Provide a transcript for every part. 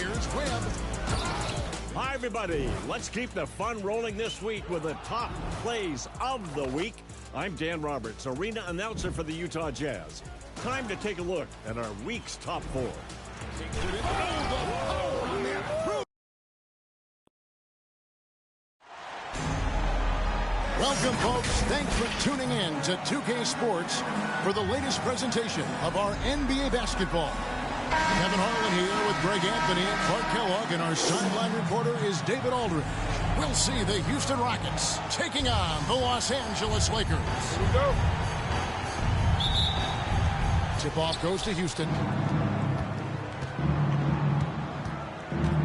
Here's Webb. Hi, everybody. Let's keep the fun rolling this week with the top plays of the week. I'm Dan Roberts, arena announcer for the Utah Jazz. Time to take a look at our week's top four. Welcome, folks. Thanks for tuning in to 2K Sports for the latest presentation of our NBA basketball. Kevin Harlan here with Greg Anthony and Clark Kellogg, and our sideline reporter is David Aldridge. We'll see the Houston Rockets taking on the Los Angeles Lakers. Here we go. Tip-off goes to Houston.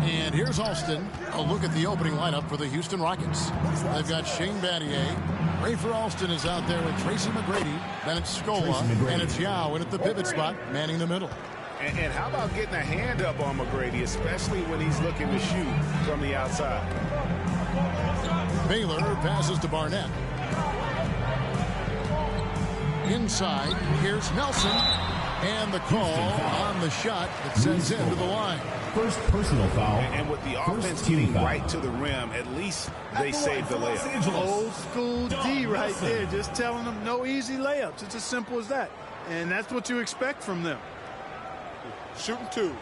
And here's Alston. A look at the opening lineup for the Houston Rockets. They've got Shane Battier. Rafer Alston is out there with Tracy McGrady. Then it's Scola. And it's Yao in at the pivot spot, manning the middle. And how about getting a hand up on McGrady, especially when he's looking to shoot from the outside. Baylor passes to Barnett. Inside, here's Nelson. And the call on the shot that sends him to the line. First personal foul. And with the offense getting right to the rim, at least they saved the layup. Old school D right there, just telling them no easy layups. It's as simple as that. And that's what you expect from them. Shooting two.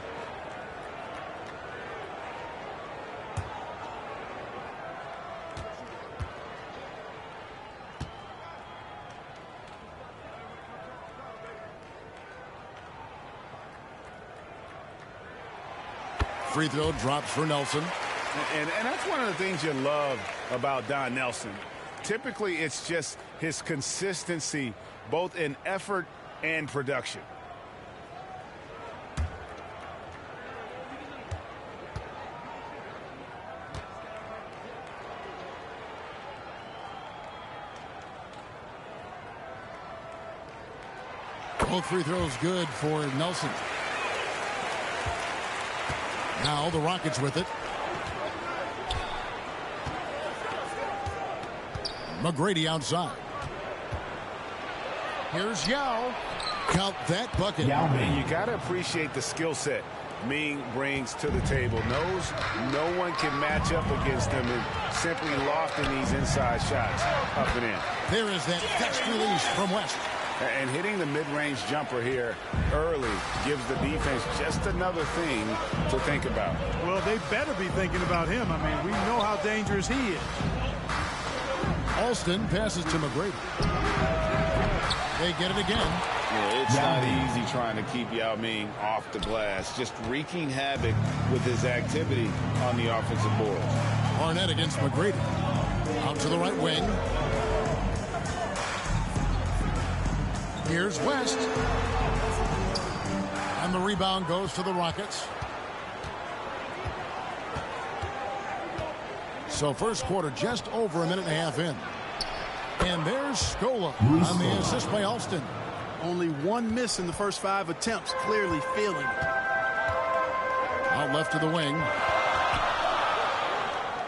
Free throw drops for Nelson. And that's one of the things you love about Don Nelson. Typically, it's just his consistency, both in effort and production. Both free throws good for Nelson. Now the Rockets with it. McGrady outside. Here's Yao. Count that bucket. You got to appreciate the skill set Ming brings to the table. Knows no one can match up against him and simply lofting these inside shots up and in. There is that fast release from West. And hitting the mid-range jumper here early gives the defense just another thing to think about. Well, they better be thinking about him. I mean, we know how dangerous he is. Alston passes to McGrady. They get it again. Yeah, it's not easy trying to keep Yao Ming off the glass. Just wreaking havoc with his activity on the offensive boards. Barnett against McGrady. Out to the right wing. Here's West. And the rebound goes to the Rockets. So first quarter just over a minute and a half in. And there's Scola on the assist by Alston. Only one miss in the first 5 attempts. Clearly feeling it. Out left to the wing.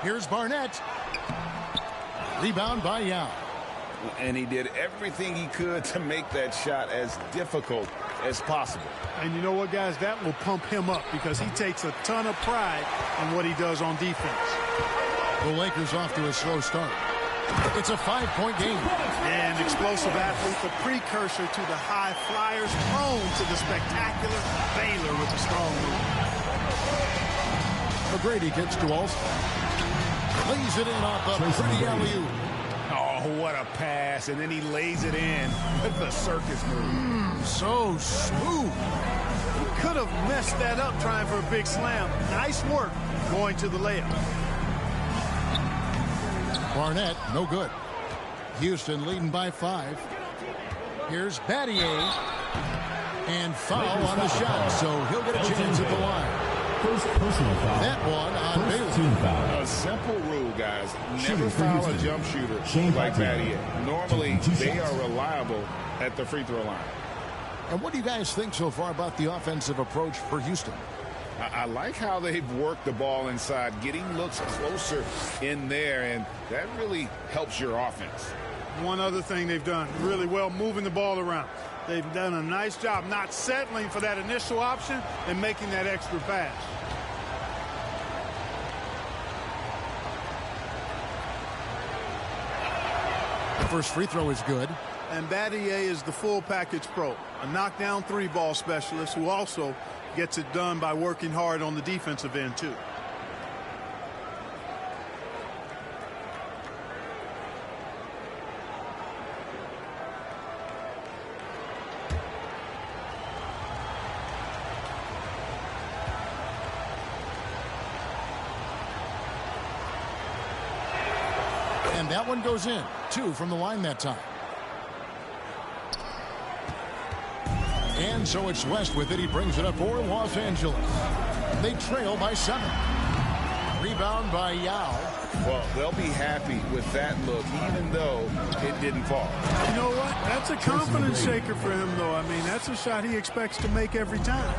Here's Barnett. Rebound by Yao. And he did everything he could to make that shot as difficult as possible. And you know what, guys? That will pump him up because he takes a ton of pride in what he does on defense. The Lakers off to a slow start. It's a 5-point game. And explosive athlete, the precursor to the high flyers, prone to the spectacular. Baylor with a strong move. McGrady gets to Alston. Lays it in off a pretty alley-oop. Oh, what a pass. And then he lays it in with the circus move. So smooth. He could have messed that up trying for a big slam. Nice work going to the layup. Barnett, no good. Houston leading by 5. Here's Battier. And foul on the shot, so he'll get a chance at the line. First personal foul. That one on Baylor. Team foul. A simple rule, guys. Never foul a jump shooter like Battier. Normally, they are reliable at the free throw line. And what do you guys think so far about the offensive approach for Houston? I like how they've worked the ball inside, getting looks closer in there, and that really helps your offense. One other thing they've done really well, moving the ball around. They've done a nice job not settling for that initial option and making that extra pass. First free throw is good. And Battier is the full package pro, a knockdown three-ball specialist who also gets it done by working hard on the defensive end, too. And that one goes in. 2 from the line that time. And so it's West with it. He brings it up for Los Angeles. They trail by 7. Rebound by Yao. Well, they'll be happy with that look, even though it didn't fall. You know what? That's a confidence shaker for him, though. I mean, that's a shot he expects to make every time.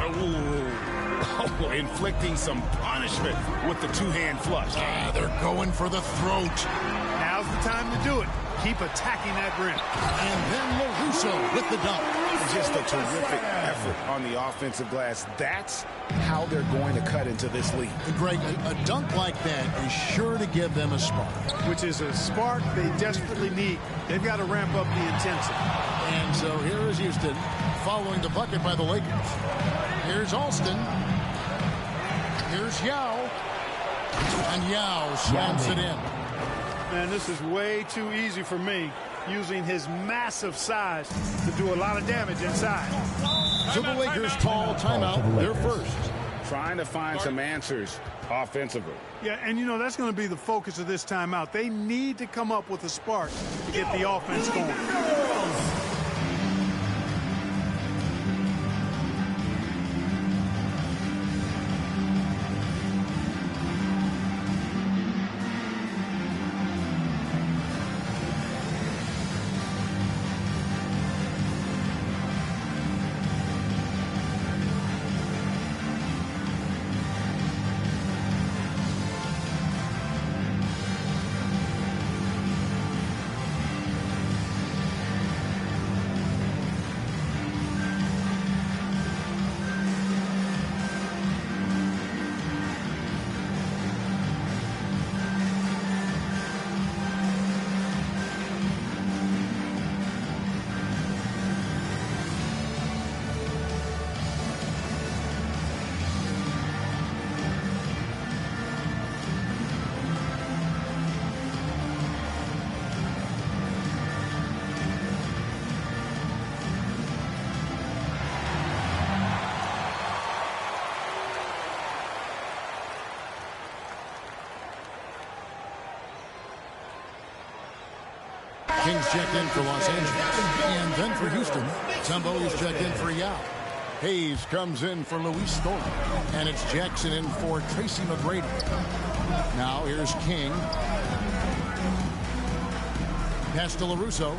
Oh, inflicting some punishment with the two-hand flush. They're going for the throat. Now's the time to do it. Keep attacking that rim. And then LaRusso with the dunk. Just a terrific effort on the offensive glass. That's how they're going to cut into this lead. Greg, a dunk like that is sure to give them a spark. Which is a spark they desperately need. They've got to ramp up the intensity. And so here is Houston following the bucket by the Lakers. Here's Alston. Here's Yao. And Yao slams it in. Man, this is way too easy for me, using his massive size to do a lot of damage inside. So the Lakers call timeout, their first. Trying to find some answers offensively. Yeah, and you know, that's going to be the focus of this timeout. They need to come up with a spark to get the offense going. Kings checked in for Los Angeles. And then for Houston, Tumbo is checked in for Yao. Hayes comes in for Luis Thorpe. And it's Jackson in for Tracy McGrady. Now here's King. Pass to LaRusso.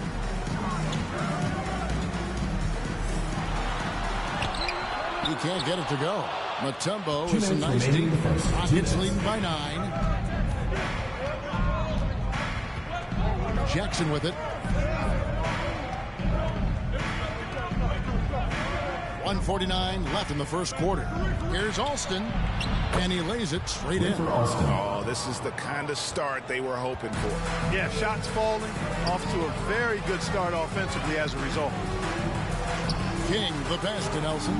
He can't get it to go. Mutombo with some nice deep. Rockets leading by 9. Jackson with it. 1:49 left in the first quarter. Here's Alston, and he lays it straight in. Oh, this is the kind of start they were hoping for. Yeah, shots falling, off to a very good start offensively as a result. King, the pass to Nelson.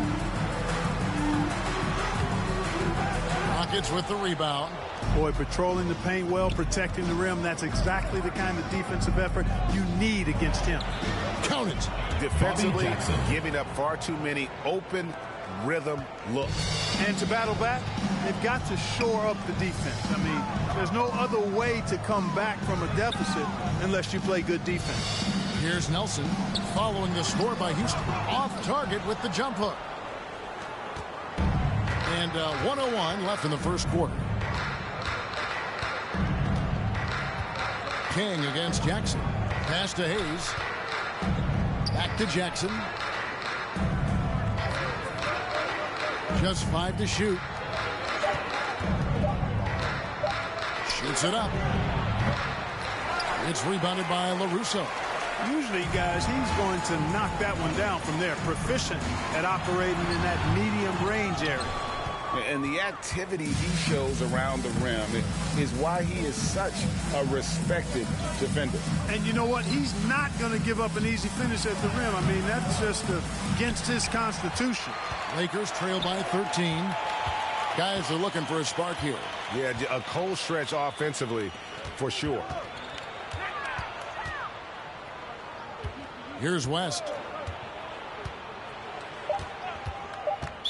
Rockets with the rebound. Boy, patrolling the paint well, protecting the rim. That's exactly the kind of defensive effort you need against him. Count it. Defensively, giving up far too many open rhythm looks. And to battle back, they've got to shore up the defense. I mean, there's no other way to come back from a deficit unless you play good defense. Here's Nelson following the score by Houston. Off target with the jump hook. And 1:01 left in the first quarter. King against Jackson. Pass to Hayes. Back to Jackson. Just 5 to shoot. Shoots it up. It's rebounded by LaRusso. Usually, guys, he's going to knock that one down from there. Proficient at operating in that medium range area. And the activity he shows around the rim is why he is such a respected defender. And you know what? He's not going to give up an easy finish at the rim. I mean, that's just against his constitution. Lakers trail by 13. Guys are looking for a spark here. Yeah, a cold stretch offensively for sure. Here's West.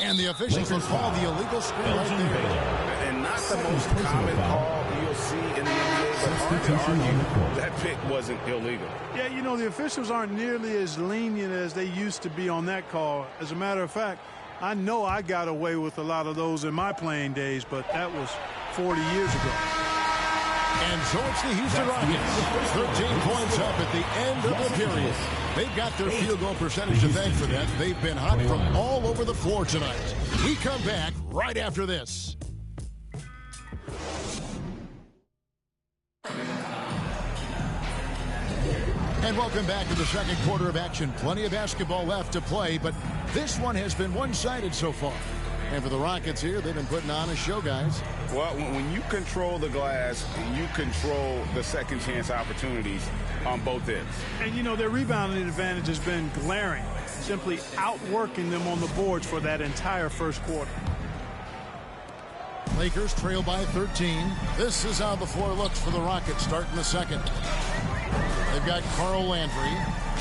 And the officials will call the illegal screen right there. And not the most common call you'll see in the NBA, but hard to argue that pick wasn't illegal. Yeah, you know, the officials aren't nearly as lenient as they used to be on that call. As a matter of fact, I know I got away with a lot of those in my playing days, but that was 40 years ago. And so it's the Houston Rockets. 13 points up at the end of the period. They've got their field goal percentage to thank for that. They've been hot from all over the floor tonight. We come back right after this. And welcome back to the second quarter of action. Plenty of basketball left to play, but this one has been one-sided so far. And for the Rockets here, they've been putting on a show, guys. Well, when you control the glass, you control the second chance opportunities on both ends. And, you know, their rebounding advantage has been glaring, simply outworking them on the boards for that entire first quarter. Lakers trail by 13. This is how the floor looks for the Rockets starting the second. They've got Carl Landry.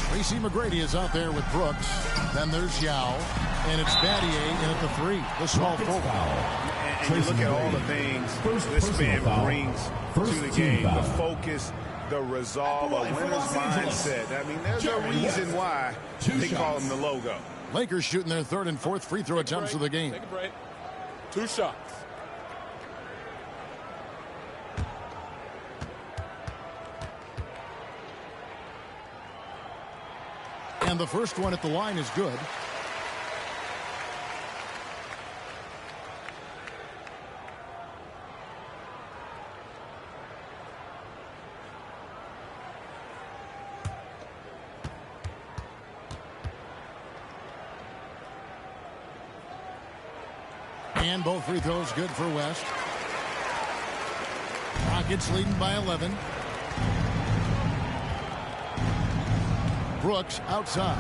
Tracy McGrady is out there with Brooks. Then there's Yao. And it's Battier in at the three. The small forward. And you look at all the things this man brings to the game. The focus, the resolve, a winner's mindset. I mean, there's a reason why they call him the logo. Lakers shooting their third and fourth free throw attempts of the game. Take a break. 2 shots. And the first one at the line is good. And both free throws good for West. Rockets leading by 11. Brooks outside.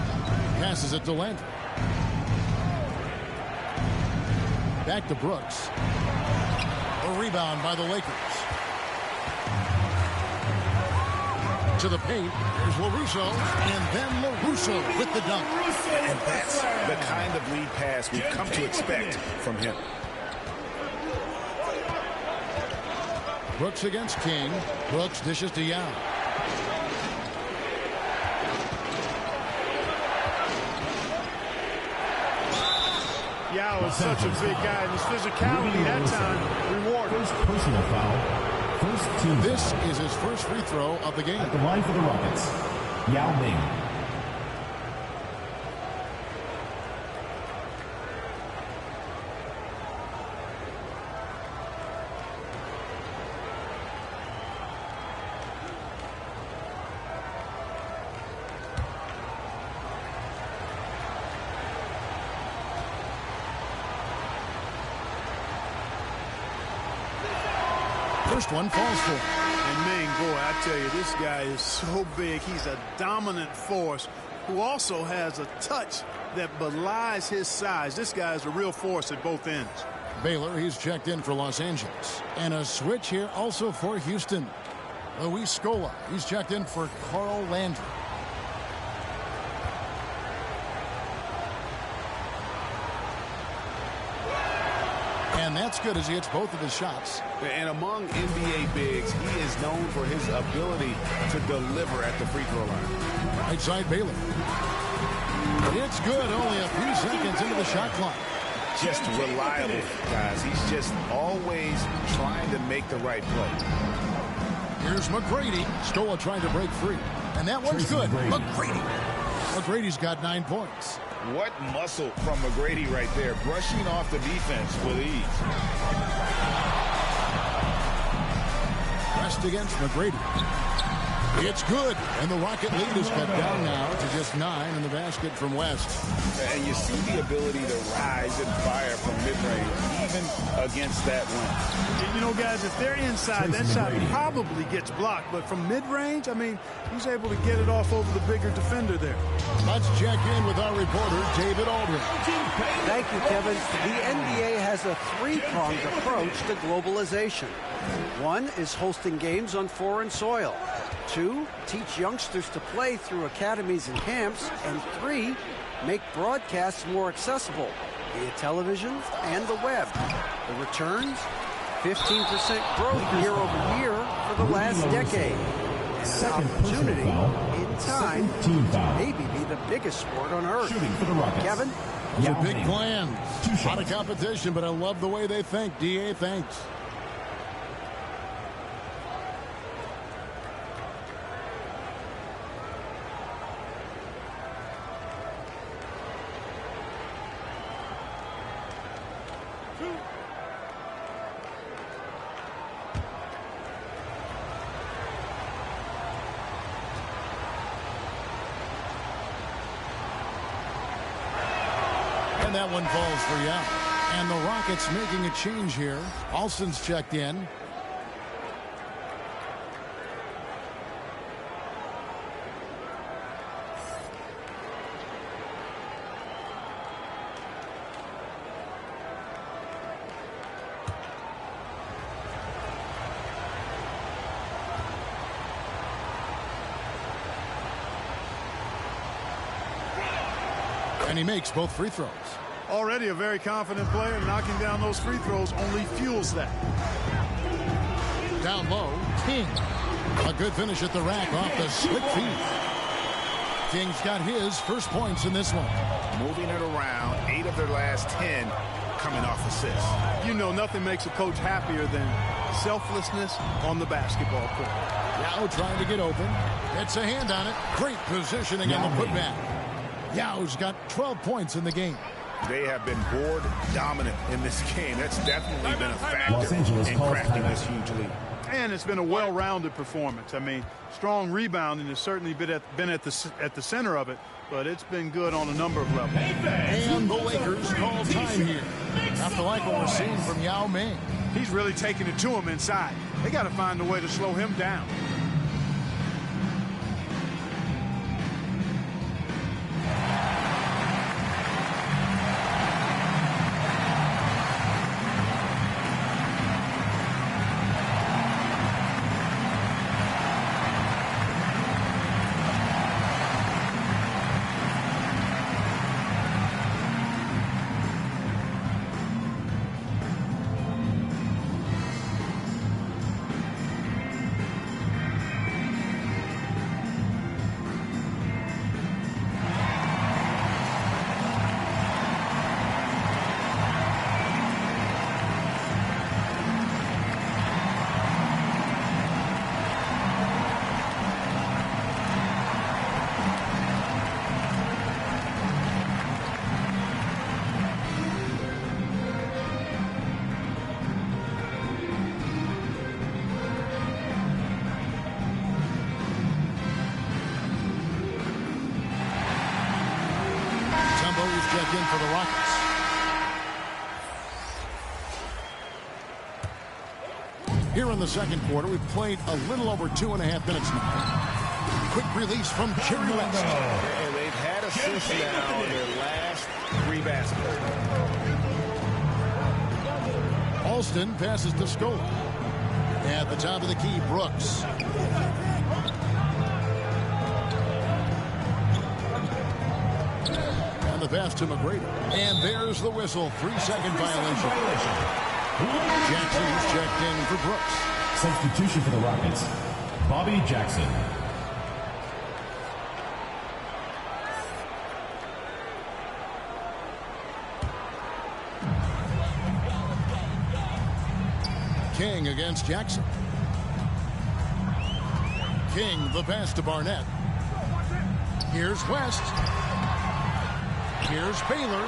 Passes it to Landry. Back to Brooks. A rebound by the Lakers. To the paint. There's LaRusso. And then LaRusso with the dunk. And that's the kind of lead pass we've come to expect from him. Brooks against King. Brooks dishes to Yao. Yao is such a big guy, and his physicality that time rewarded. First personal foul. First team This foul. is his first free throw of the game. At the line for the Rockets, Yao Ming. First one falls for him. And Ming, boy, I tell you, this guy is so big. He's a dominant force who also has a touch that belies his size. This guy is a real force at both ends. Baylor, he's checked in for Los Angeles. And a switch here also for Houston. Luis Scola, he's checked in for Carl Landry. And that's good as he hits both of his shots. And among NBA bigs, he is known for his ability to deliver at the free throw line. Right side Baylor. It's good, only a few seconds into the shot clock. Just reliable, guys. He's just always trying to make the right play. Here's McGrady. Scola trying to break free. And that one's good. McGrady. McGrady's got 9 points. What muscle from McGrady right there, brushing off the defense with ease. West against McGrady. It's good. And the Rocket lead is cut down now to just 9 in the basket from West. And you see the ability to rise and fire from mid-range. even against that win. You know, guys, if they're inside, that shot probably gets blocked. But from mid-range, I mean, he's able to get it off over the bigger defender there. Let's check in with our reporter, David Aldridge. Thank you, Kevin. The NBA has a three-pronged approach to globalization. One is hosting games on foreign soil. Two, teach youngsters to play through academies and camps. And three, make broadcasts more accessible via television and the web. The returns, 15% growth year over year for the last decade. And an opportunity in time to maybe be the biggest sport on earth. Kevin? Those are big plans. A lot of competition, but I love the way they think. D.A., thanks. And that one falls for you. And the Rockets making a change here. Alston's checked in. And he makes both free throws. Already a very confident player. Knocking down those free throws only fuels that. Down low, King. A good finish at the rack off the slick feed. King's got his first points in this one. Moving it around, 8 of their last 10 coming off assists. You know, nothing makes a coach happier than selflessness on the basketball court. Yao trying to get open. Gets a hand on it. Great positioning on the putback. Yao's got 12 points in the game. They have been board dominant in this game. That's definitely been a factor in cracking this huge lead. And it's been a well-rounded performance. I mean, strong rebounding has certainly been at the center of it, but it's been good on a number of levels. And the Lakers call time here. After like what we're seeing from Yao Ming. He's really taking it to him inside. They got to find a way to slow him down. Check in for the Rockets. Here in the second quarter, we've played a little over 2.5 minutes now. Quick release from Jerry West. And they've had assists now in their last 3 baskets. Alston passes to Scola. At the top of the key, Brooks. The pass to McGrady. And there's the whistle. 3-second violation. Jackson's checked in for Brooks. Substitution for the Rockets, Bobby Jackson. King against Jackson. King, the pass to Barnett. Here's West. Here's Baylor.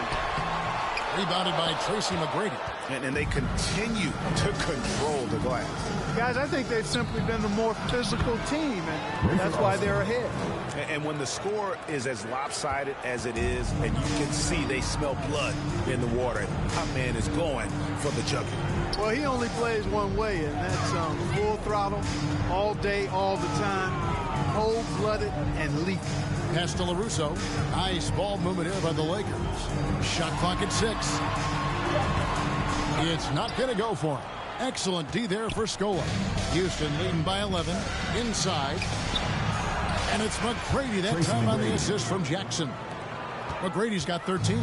Rebounded by Tracy McGrady. And they continue to control the glass. Guys, I think they've simply been the more physical team, and that's why they're ahead. And when the score is as lopsided as it is, and you can see they smell blood in the water, top man is going for the jugular. Well, he only plays one way, and that's full throttle, all day, all the time, cold-blooded and lethal. Pass to LaRusso. Nice ball movement here by the Lakers. Shot clock at 6. It's not going to go for him. Excellent D there for Scola. Houston leading by 11. Inside. And it's McGrady that time on the assist from Jackson. McGrady's got 13.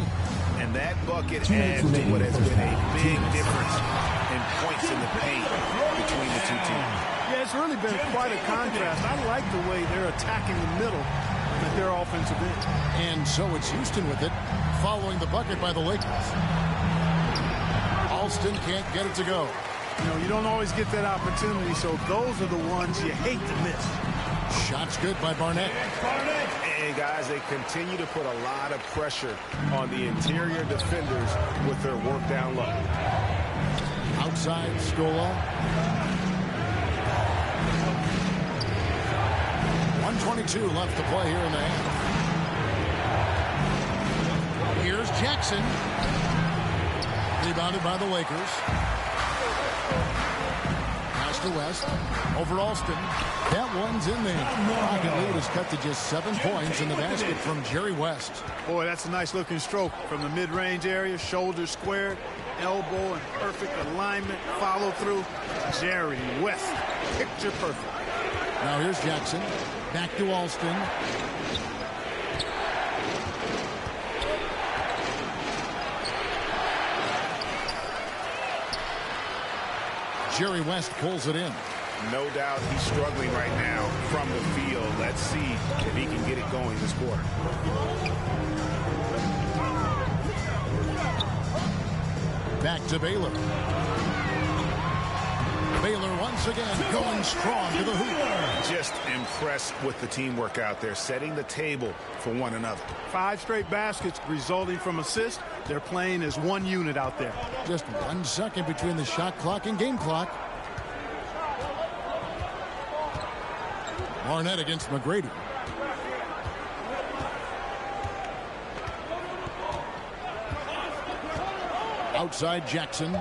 And that bucket adds to what has been a big difference in points in the paint between the two teams. Yeah, it's really been quite a contrast. I like the way they're attacking the middle at their offensive end. And so it's Houston with it, following the bucket by the Lakers. Alston can't get it to go. You know, you don't always get that opportunity, so those are the ones you hate to miss. Shot's good by Barnett. And guys, they continue to put a lot of pressure on the interior defenders with their work down low. Outside, Scola. 1:22 left to play here in the half. Here's Jackson. Rebounded by the Lakers. Pass to West. Over Alston. That one's in there. Rocket lead is cut to just 7 points in the basket from Jerry West. Boy, that's a nice looking stroke from the mid-range area. Shoulder squared, elbow in perfect alignment, follow through. Jerry West, picture perfect. Now here's Jackson. Back to Alston. Jerry West pulls it in. No doubt he's struggling right now from the field. Let's see if he can get it going this quarter. Back to Baylor. Baylor once again going strong to the hoop. Just impressed with the teamwork out there, setting the table for one another. 5 straight baskets resulting from assists. They're playing as one unit out there. Just 1 second between the shot clock and game clock. Barnett against McGrady. Outside Jackson.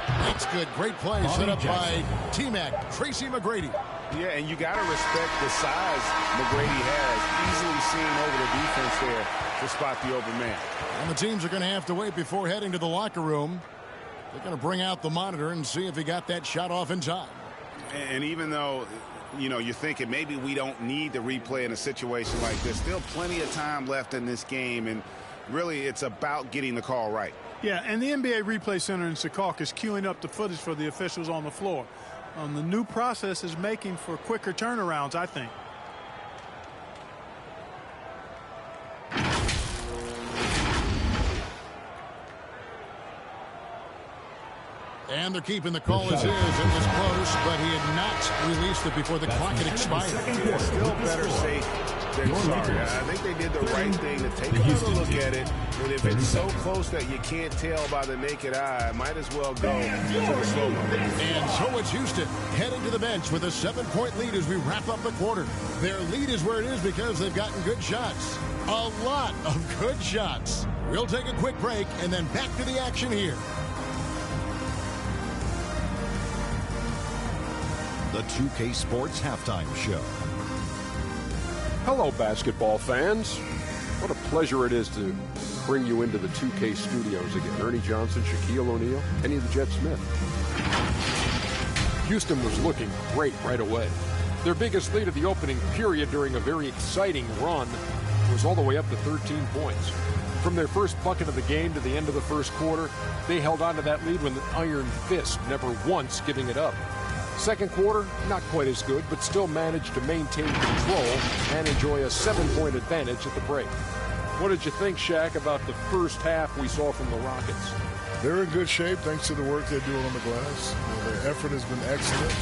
That's good. Great play set up by T-Mac, Tracy McGrady. Yeah, and you got to respect the size McGrady has. Easily seeing over the defense there to spot the open man. And the teams are going to have to wait before heading to the locker room. They're going to bring out the monitor and see if he got that shot off in time. And even though, you know, you're thinking maybe we don't need the replay in a situation like this, still plenty of time left in this game, and really it's about getting the call right. Yeah, and the NBA Replay Center in Secaucus is queuing up the footage for the officials on the floor. The new process is making for quicker turnarounds, I think. And they're keeping the call as is. It was close, but he had not released it before the clock had expired. Yeah, still better safe than sorry. I think they did the right thing to take another look at it. And if it's so close that you can't tell by the naked eye, might as well go to the slow-mo. And so it's Houston heading to the bench with a 7-point lead as we wrap up the quarter. Their lead is where it is because they've gotten good shots. A lot of good shots. We'll take a quick break and then back to the action here. The 2K Sports Halftime Show. Hello, basketball fans. What a pleasure it is to bring you into the 2K studios again. Ernie Johnson, Shaquille O'Neal, Kenny the Jet Smith. Houston was looking great right away. Their biggest lead of the opening period during a very exciting run was all the way up to 13 points. From their first bucket of the game to the end of the first quarter, they held on to that lead with an iron fist, never once giving it up. Second quarter, not quite as good, but still managed to maintain control and enjoy a 7-point advantage at the break. What did you think, Shaq, about the first half we saw from the Rockets? They're in good shape thanks to the work they're doing on the glass. Their effort has been excellent.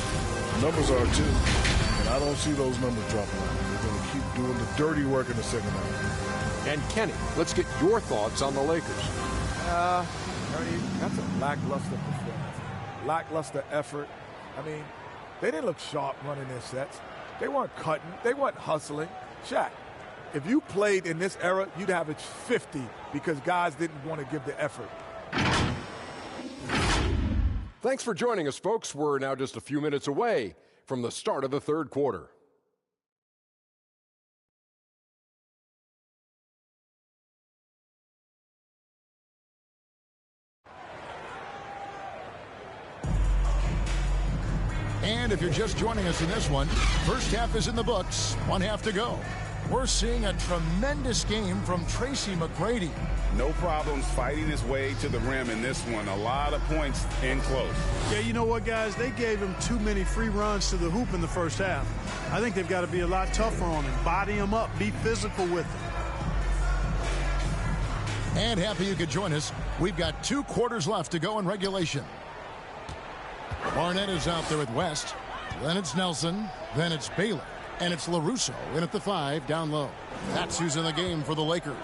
Numbers are too. And I don't see those numbers dropping out. They're going to keep doing the dirty work in the second half. And Kenny, let's get your thoughts on the Lakers. Ernie, that's a lackluster performance. Lackluster effort. I mean, they didn't look sharp running their sets. They weren't cutting. They weren't hustling. Shaq, if you played in this era, you'd average 50 because guys didn't want to give the effort. Thanks for joining us, folks. We're now just a few minutes away from the start of the third quarter. And if you're just joining us in this one, first half is in the books, 1 half to go. We're seeing a tremendous game from Tracy McGrady. No problems fighting his way to the rim in this one. A lot of points in close. Yeah, you know what, guys? They gave him too many free runs to the hoop in the first half. I think they've got to be a lot tougher on him. Body him up. Be physical with him. And happy you could join us. We've got 2 quarters left to go in regulation. Barnett is out there with West. Then it's Nelson. Then it's Baylor. And it's LaRusso in at the 5 down low. That's who's in the game for the Lakers.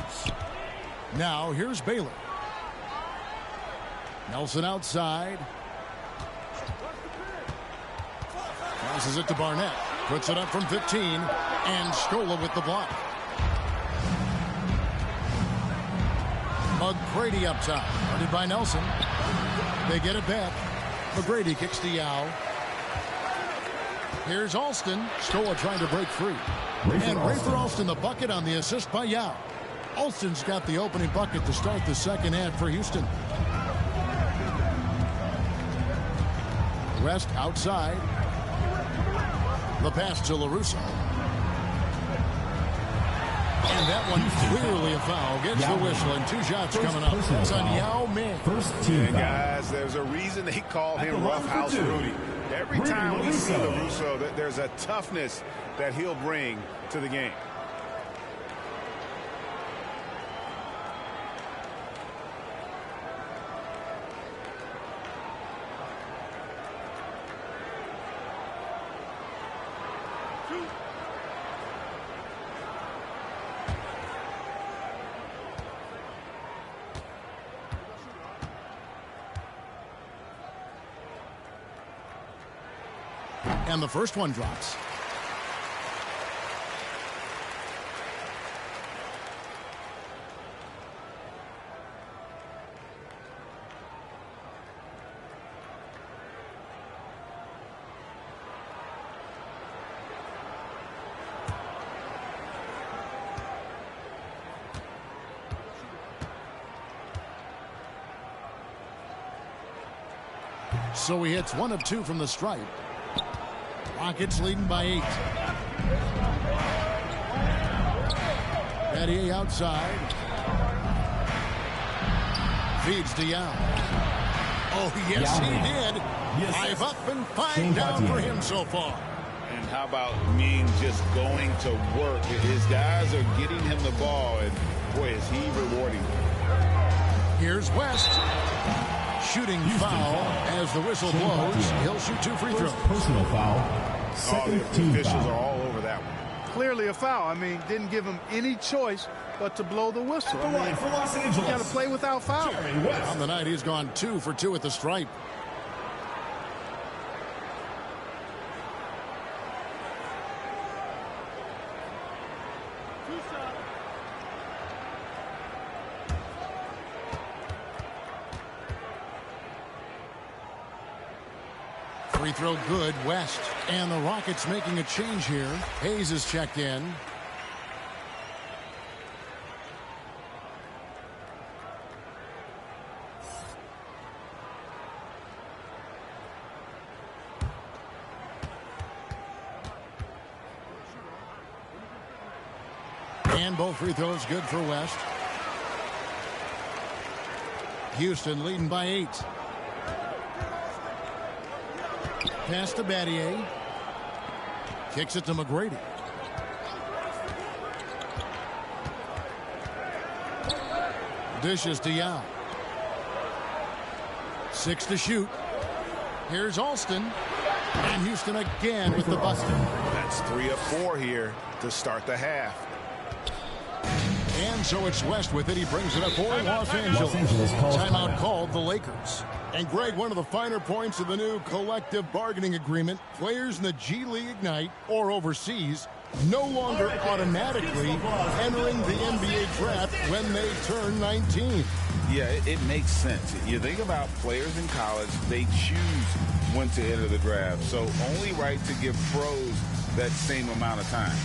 Now here's Baylor. Nelson outside. Passes it to Barnett. Puts it up from 15. And Scola with the block. McGrady up top. Guarded by Nelson. They get it back. McGrady kicks to Yao. Here's Alston. Scola trying to break free. And Rafer Alston the bucket on the assist by Yao. Alston's got the opening bucket to start the second half for Houston. West outside. The pass to LaRusso. And that one clearly a foul. Gets the whistle and 2 shots coming up. It's on Yao Ming. And guys, there's a reason they call him Roughhouse Rudy. Every time we see LaRusso, there's a toughness that he'll bring to the game. And the first one drops. So he hits 1 of 2 from the stripe. Rockets leading by 8. Battier outside. Feeds to Yao. Oh, yes, he did. 5 up and 5 down for him so far. And how about Ming just going to work? His guys are getting him the ball, and boy, is he rewarding. Here's West. Shooting foul as the whistle blows. He'll shoot 2 free throws. Personal foul. Second team officials foul. are all over that one. Clearly a foul. I mean, didn't give him any choice but to blow the whistle. For Los Angeles. You got to play without foul. On the night, he's gone 2 for 2 at the stripe. Free throw good, West. And the Rockets making a change here. Hayes is checked in. And both free throws good for West. Houston leading by 8. Pass to Battier. Kicks it to McGrady. Dishes to Yao. 6 to shoot. Here's Alston. And Houston again with the bucket. That's 3 of 4 here to start the half. And so it's West with it. He brings it up for Los Angeles. Timeout called the Lakers. And Greg, one of the finer points of the new collective bargaining agreement, players in the G League Ignite or overseas no longer automatically entering the NBA draft when they turn 19. Yeah, it makes sense. You think about players in college, they choose when to enter the draft. So only right to give pros that same amount of time.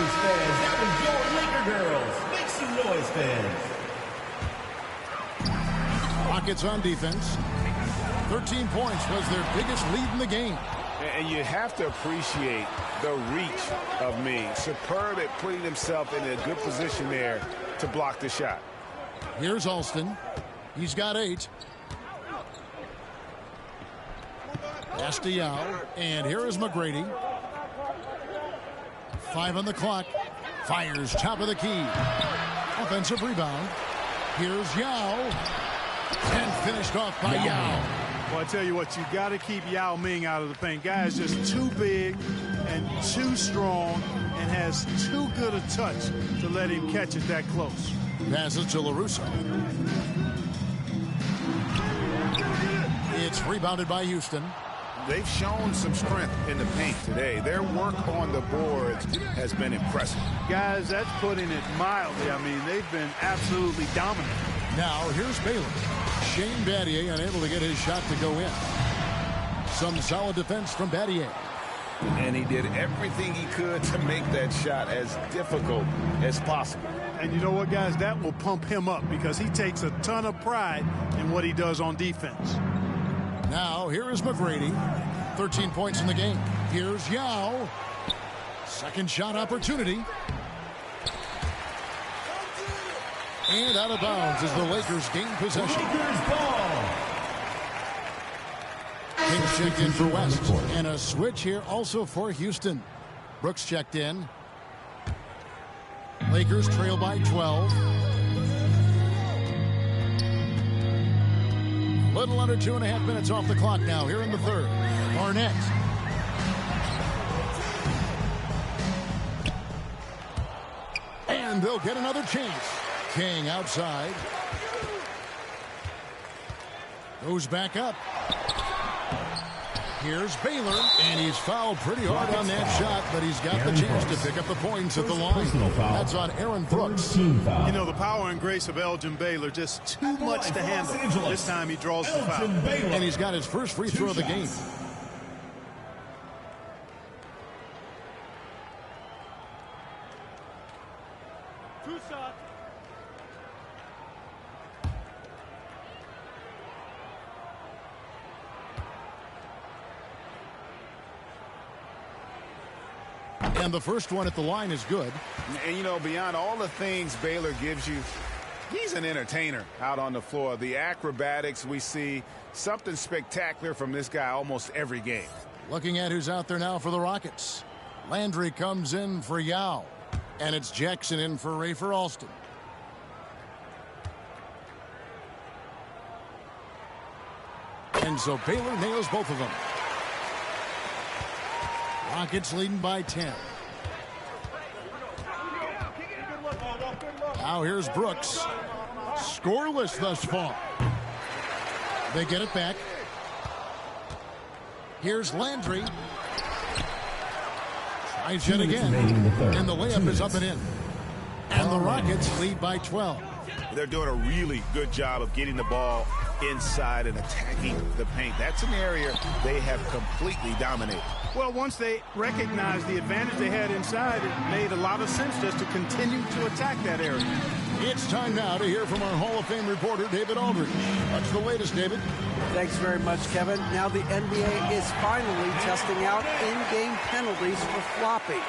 Fans, that was your Laker girls. Make some noise, fans. Rockets on defense. 13 points was their biggest lead in the game. And you have to appreciate the reach of Ming. Superb at putting himself in a good position there to block the shot. Here's Alston. He's got 8. Pass to Yao. And here is McGrady. 5 on the clock. Fires top of the key. Offensive rebound. Here's Yao. And finished off by Yao. Well, I tell you what, you got to keep Yao Ming out of the paint. Guy is just too big and too strong and has too good a touch to let him catch it that close. Passes to LaRusso. It's rebounded by Houston. They've shown some strength in the paint today. Their work on the boards has been impressive. Guys, that's putting it mildly. I mean, they've been absolutely dominant. Now, here's Baylor. Shane Battier unable to get his shot to go in. Some solid defense from Battier. And he did everything he could to make that shot as difficult as possible. And you know what, guys? That will pump him up because he takes a ton of pride in what he does on defense. Now, here is McGrady. 13 points in the game. Here's Yao. Second shot opportunity. And out of bounds as the Lakers gain possession. Lakers ball. Kings checked in for West. And a switch here also for Houston. Brooks checked in. Lakers trail by 12. Little under 2.5 minutes off the clock now here in the third. Barnett. And they'll get another chance. King outside. Goes back up. Here's Baylor, and he's fouled pretty hard on that shot, but he's got the chance to pick up the points at the line. That's on Aaron Brooks. You know, the power and grace of Elgin Baylor, just too much to handle. This time he draws the foul. And he's got his first free throw of the game. And the first one at the line is good. And, you know, beyond all the things Baylor gives you, he's an entertainer out on the floor. The acrobatics we see, something spectacular from this guy almost every game. Looking at who's out there now for the Rockets. Landry comes in for Yao. And it's Jackson in for Rafer Alston. And so Baylor nails both of them. Rockets leading by 10. Now here's Brooks. Scoreless thus far. They get it back. Here's Landry. Tries yet again. And the layup is up and in. And the Rockets lead by 12. They're doing a really good job of getting the ball inside and attacking the paint. That's an area they have completely dominated. Well, once they recognized the advantage they had inside, it made a lot of sense just to continue to attack that area. It's time now to hear from our Hall of Fame reporter, David Aldridge. What's the latest, David? Thanks very much, Kevin. Now the NBA is finally testing out in-game penalties for flopping.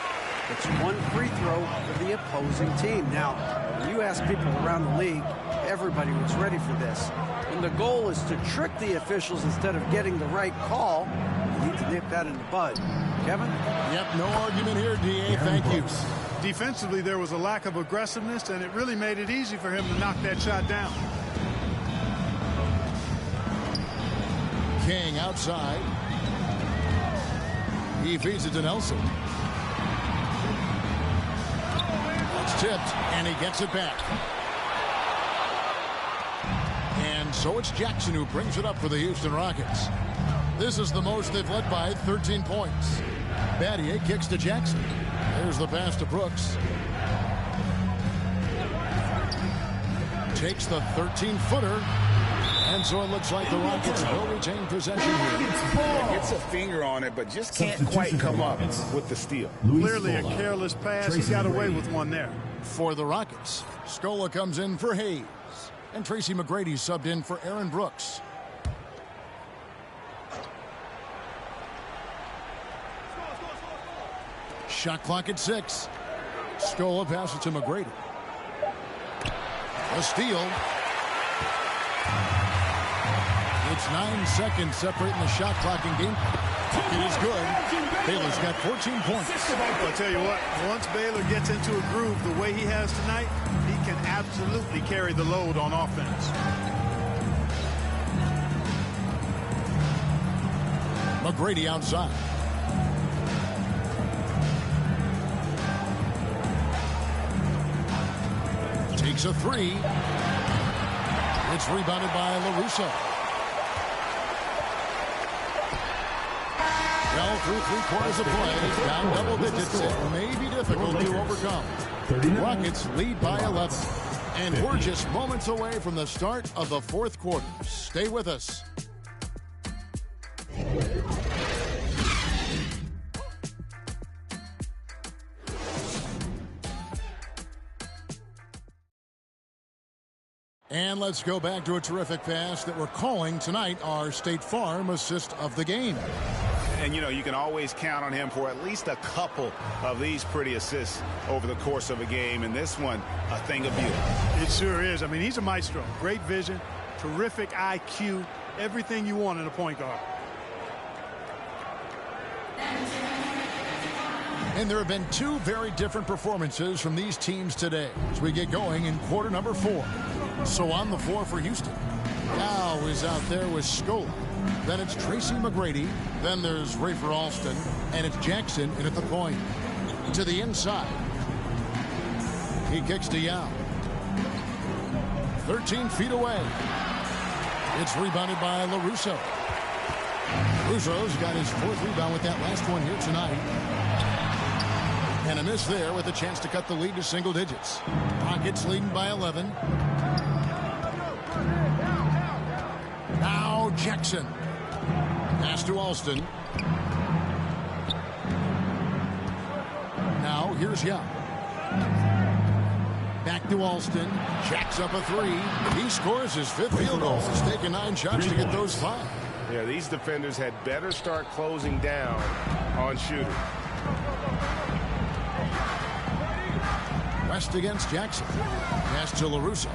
It's one free throw for the opposing team. Now, when you ask people around the league, everybody was ready for this. When the goal is to trick the officials instead of getting the right call, you need to nip that in the bud. Kevin? Yep, no argument here, D.A. Thank you. Defensively, there was a lack of aggressiveness, and it really made it easy for him to knock that shot down. King outside. He feeds it to Nelson. It's tipped, and he gets it back. And so it's Jackson who brings it up for the Houston Rockets. This is the most they've led by, 13 points. Battier kicks to Jackson. There's the pass to Brooks. Takes the 13-footer. And so it looks like the Rockets will retain possession here. Gets a finger on it, but just can't quite come up with the steal. Clearly a careless pass. He got away with one there. For the Rockets, Scola comes in for Hayes. And Tracy McGrady subbed in for Aaron Brooks. Shot clock at 6. Scola passes to McGrady. A steal. It's 9 seconds separating the shot clock and game. It is good. Baylor's got 14 points. I'll tell you what, once Baylor gets into a groove the way he has tonight, he can absolutely carry the load on offense. McGrady outside. Takes a 3. It's rebounded by LaRusso. Well, through 3/4 of play, down double digits. It may be difficult to overcome. Rockets lead by 11. And we're just moments away from the start of the 4th quarter. Stay with us. And let's go back to a terrific pass that we're calling tonight our State Farm assist of the game. And, you know, you can always count on him for at least a couple of these pretty assists over the course of a game. And this one, a thing of beauty. It sure is. I mean, he's a maestro. Great vision, terrific IQ, everything you want in a point guard. And there have been 2 very different performances from these teams today as we get going in quarter number 4. So on the floor for Houston, Dow is out there with Scola. Then it's Tracy McGrady. Then there's Rafer Alston. And it's Jackson in at the point. To the inside. He kicks to Yao. 13 feet away. It's rebounded by LaRusso. Russo's got his 4th rebound with that last one here tonight. And a miss there with a chance to cut the lead to single digits. Rockets leading by 11. Now Jackson. Pass to Alston. Now here's Young. Back to Alston. Jacks up a 3. He scores his 5th field goal. He's taken 9 shots to get those 5. Yeah, these defenders had better start closing down on shooting. West against Jackson. Pass to LaRusso.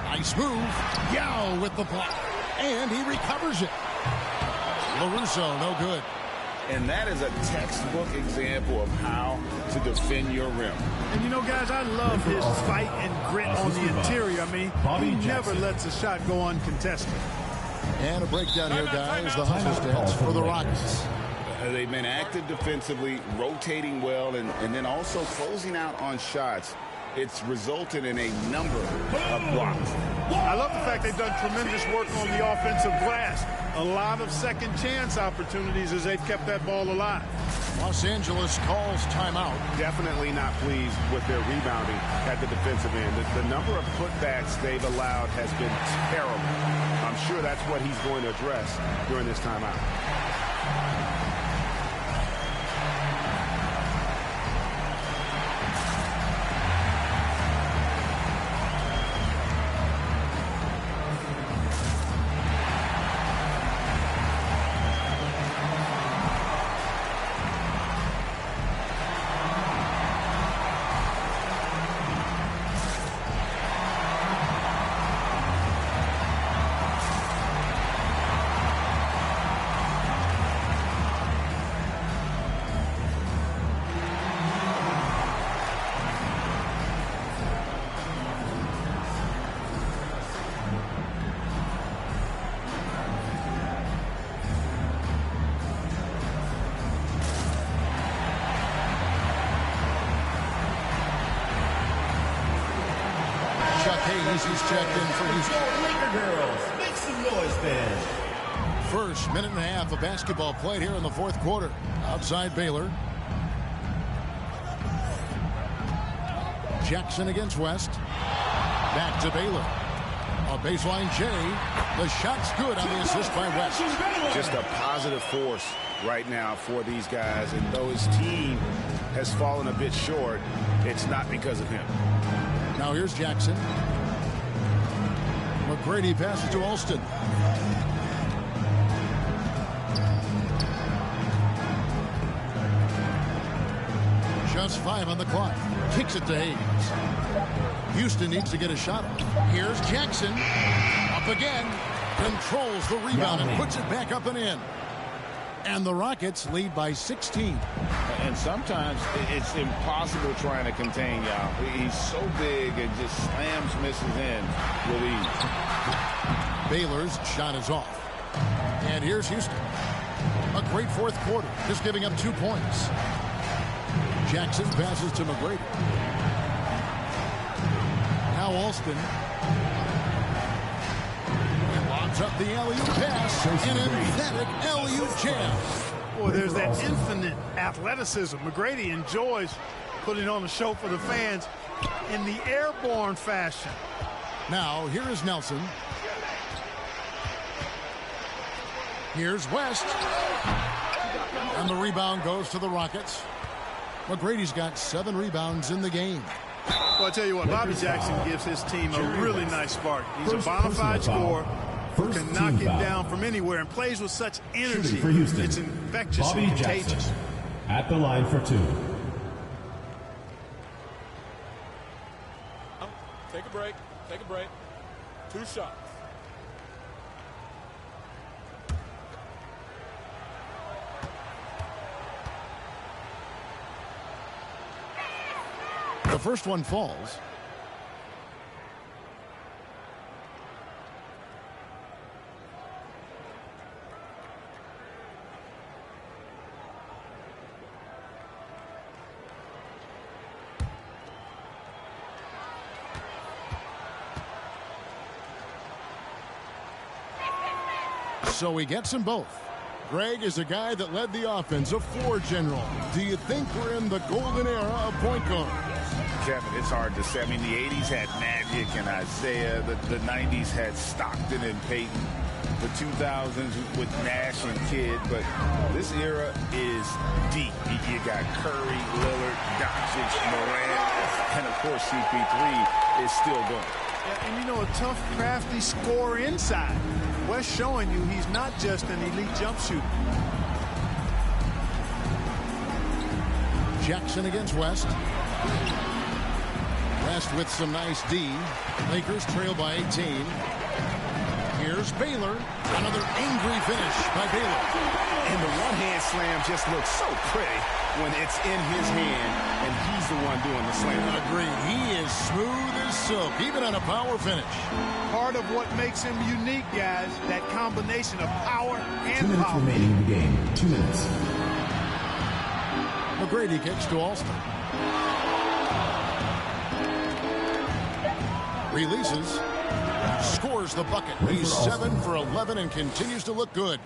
Nice move. Yao with the block. And he recovers it. LaRusso, no good. And that is a textbook example of how to defend your rim. And you know, guys, I love his fight and grit on the interior. I mean, he never lets a shot go uncontested. And a breakdown here, guys. The Hunter stats for the Rockets. They've been active defensively, rotating well, and then also closing out on shots. It's resulted in a number of blocks. I love the fact they've done tremendous work on the offensive glass. A lot of second chance opportunities as they've kept that ball alive. Los Angeles calls timeout. Definitely not pleased with their rebounding at the defensive end. The number of putbacks they've allowed has been terrible. I'm sure that's what he's going to address during this timeout. He's checked in for Houston. Laker girls, make some noise, fans. First minute and a half of basketball played here in the fourth quarter. Outside Baylor. Jackson against West. Back to Baylor. A baseline J. The shot's good on the assist by West. Just a positive force right now for these guys. And though his team has fallen a bit short, it's not because of him. Now here's Jackson. McGrady passes to Alston. Just 5 on the clock. Kicks it to Hayes. Houston needs to get a shot up. Here's Jackson. Up again. Controls the rebound and puts it back up and in. And the Rockets lead by 16. And sometimes it's impossible trying to contain y'all. He's so big and just slams misses in with ease. Baylor's shot is off. And here's Houston. A great fourth quarter, just giving up 2 points. Jackson passes to McGrady. Now Alston. Lobs up the alley-oop pass. An emphatic alley-oop jam. Boy, there's that infinite athleticism. McGrady enjoys putting on a show for the fans in the airborne fashion. Now, here is Nelson. Here's West. And the rebound goes to the Rockets. McGrady's got 7 rebounds in the game. Well, I tell you what, Bobby Jackson gives his team a really nice spark. He's a bona fide scorer who can knock it down from anywhere and plays with such energy. It's infectious and contagious. At the line for 2. Take a break. Take a break. 2 shots. The first one falls. So he gets them both. Greg is a guy that led the offense, a floor general. Do you think we're in the golden era of point guard? Kevin, it's hard to say. I mean, the 80s had Magic and Isaiah. The 90s had Stockton and Peyton. The 2000s with Nash and Kidd. But this era is deep. You got Curry, Lillard, Doncic, Morant, and, of course, CP3 is still going. Yeah, and, you know, a tough, crafty scorer inside. West showing you he's not just an elite jump shooter. Jackson against West. West with some nice D. Lakers trail by 18. Here's Baylor. Another angry finish by Baylor. And the one-hand slam just looks so pretty when it's in his hand, and he's the one doing the slam. Agreed. He is smooth as silk, even on a power finish. Part of what makes him unique, guys, that combination of power and 2 minutes power. remaining in the game. 2 minutes. McGrady kicks to Alston. Releases. Scores the bucket. He's 7 for 11 and continues to look good.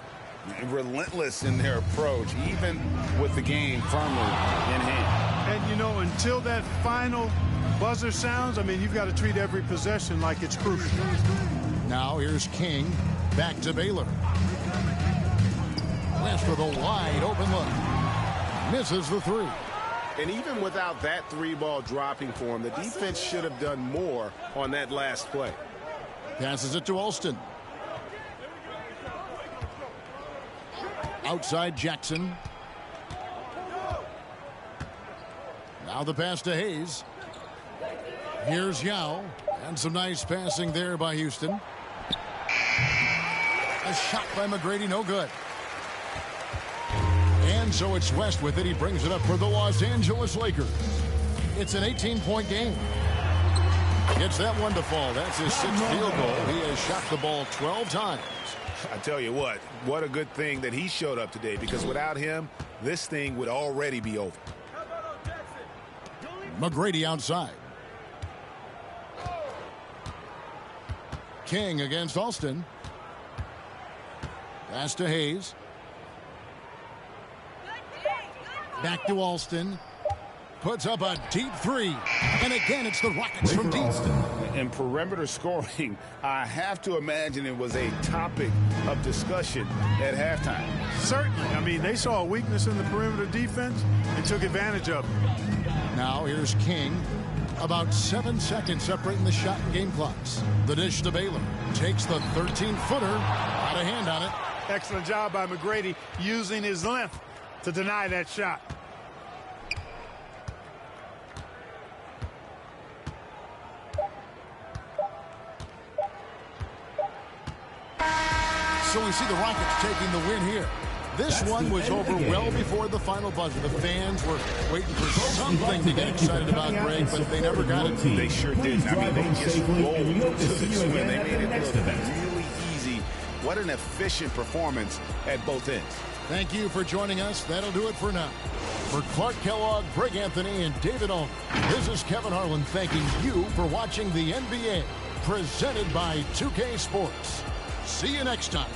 Relentless in their approach, even with the game firmly in hand. And, you know, until that final buzzer sounds, I mean, you've got to treat every possession like it's crucial. Now here's King. Back to Baylor. That's for the wide open look. Misses the three. And even without that three ball dropping for him, the defense should have done more on that last play. Passes it to Alston. Outside Jackson. Now the pass to Hayes. Here's Yao. And some nice passing there by Houston. A shot by McGrady, no good. And so it's West with it. He brings it up for the Los Angeles Lakers. It's an 18-point game. Gets that one to fall. That's his 6th field goal. He has shot the ball 12 times. I tell you what a good thing that he showed up today, because without him, this thing would already be over. McGrady outside. King against Alston. Pass to Hayes. Back to Alston. Puts up a deep three. And again, it's the Rockets from deep. In perimeter scoring, I have to imagine it was a topic of discussion at halftime. Certainly. I mean, they saw a weakness in the perimeter defense and took advantage of it. Now here's King. About 7 seconds separating the shot and game clocks. The dish to Baylor. Takes the 13-footer. Got a hand on it. Excellent job by McGrady using his length to deny that shot. So we see the Rockets taking the win here. This one was over well before the final buzzer. The fans were waiting for something to get excited about, Greg, but they never got it. They sure didn't. I mean, they just rolled to this win. They made it look really easy. What an efficient performance at both ends. Thank you for joining us. That'll do it for now. For Clark Kellogg, Greg Anthony, and David Alden, this is Kevin Harlan thanking you for watching the NBA, presented by 2K Sports. See you next time.